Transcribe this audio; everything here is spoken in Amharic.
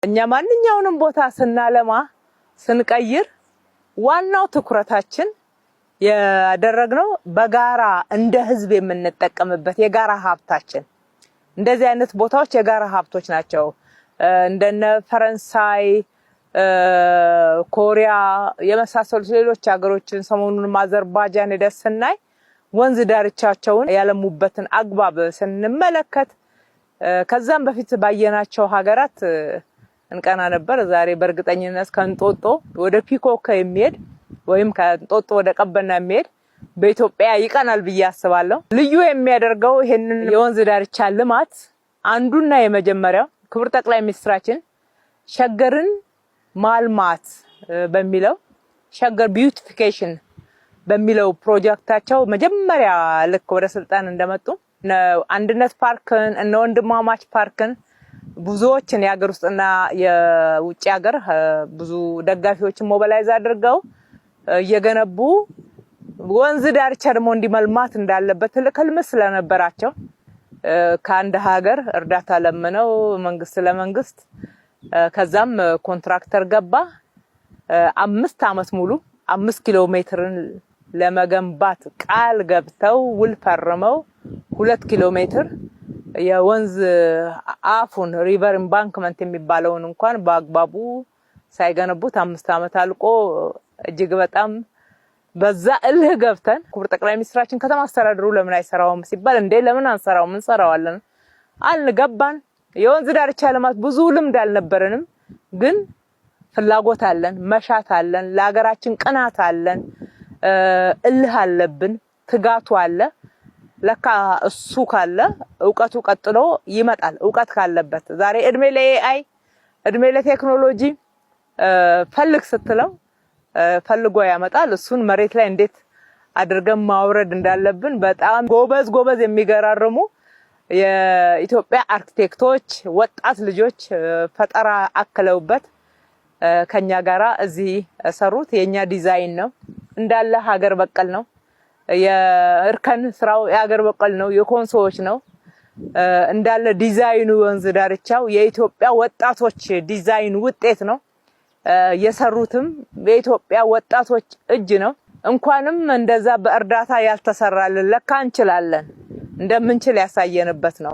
እኛ ማንኛውንም ቦታ ስናለማ ስንቀይር ዋናው ትኩረታችን ያደረግነው በጋራ እንደ ህዝብ የምንጠቀምበት የጋራ ሀብታችን እንደዚህ አይነት ቦታዎች የጋራ ሀብቶች ናቸው። እንደነ ፈረንሳይ፣ ኮሪያ የመሳሰሉ ሌሎች ሀገሮችን ሰሞኑን አዘርባይጃን ደስናይ ወንዝ ዳርቻቸውን ያለሙበትን አግባብ ስንመለከት ከዛም በፊት ባየናቸው ሀገራት እንቀና ነበር። ዛሬ በእርግጠኝነት ከእንጦጦ ወደ ፒኮክ የሚሄድ ወይም ከእንጦጦ ወደ ቀበና የሚሄድ በኢትዮጵያ ይቀናል ብዬ አስባለሁ። ልዩ የሚያደርገው ይሄንን የወንዝ ዳርቻ ልማት አንዱና የመጀመሪያው ክቡር ጠቅላይ ሚኒስትራችን ሸገርን ማልማት በሚለው ሸገር ቢዩቲፊኬሽን በሚለው ፕሮጀክታቸው መጀመሪያ ልክ ወደ ስልጣን እንደመጡ አንድነት ፓርክን እና ወንድማማች ፓርክን ብዙዎችን የሀገር ውስጥና የውጭ ሀገር ብዙ ደጋፊዎችን ሞቢላይዝ አድርገው እየገነቡ ወንዝ ዳርቻ ደግሞ እንዲመልማት እንዳለበት ትልቅ ህልም ስለነበራቸው ከአንድ ሀገር እርዳታ ለምነው መንግስት ለመንግስት ከዛም ኮንትራክተር ገባ 5 አመት ሙሉ 5 ኪሎ ሜትርን ለመገንባት ቃል ገብተው ውል ፈርመው 2 ኪሎ ሜትር የወንዝ አፉን ሪቨር ኢምባንክመንት የሚባለውን እንኳን በአግባቡ ሳይገነቡት 5 አመት አልቆ እጅግ በጣም በዛ እልህ ገብተን ክቡር ጠቅላይ ሚኒስትራችን ከተማ አስተዳደሩ ለምን አይሰራውም ሲባል እንዴ ለምን አንሰራውም እንሰራዋለን አልገባን። የወንዝ ዳርቻ ልማት ብዙ ልምድ አልነበረንም፣ ግን ፍላጎት አለን፣ መሻት አለን፣ ለሀገራችን ቅናት አለን፣ እልህ አለብን፣ ትጋቱ አለ። ለካ እሱ ካለ ዕውቀቱ ቀጥሎ ይመጣል። ዕውቀት ካለበት ዛሬ እድሜ ለኤአይ እድሜ ለቴክኖሎጂ ፈልግ ስትለው ፈልጎ ያመጣል። እሱን መሬት ላይ እንዴት አድርገን ማውረድ እንዳለብን በጣም ጎበዝ የሚገራርሙ የኢትዮጵያ አርኪቴክቶች ወጣት ልጆች ፈጠራ አከለውበት ከኛ ጋራ እዚህ ሰሩት። የኛ ዲዛይን ነው እንዳለ ሀገር በቀል ነው። የእርከን ስራው የሀገር በቀል ነው፣ የኮንሶዎች ነው። እንዳለ ዲዛይኑ ወንዝ ዳርቻው የኢትዮጵያ ወጣቶች ዲዛይን ውጤት ነው። የሰሩትም የኢትዮጵያ ወጣቶች እጅ ነው። እንኳንም እንደዛ በእርዳታ ያልተሰራልን ለካ እንችላለን እንደምንችል ያሳየንበት ነው።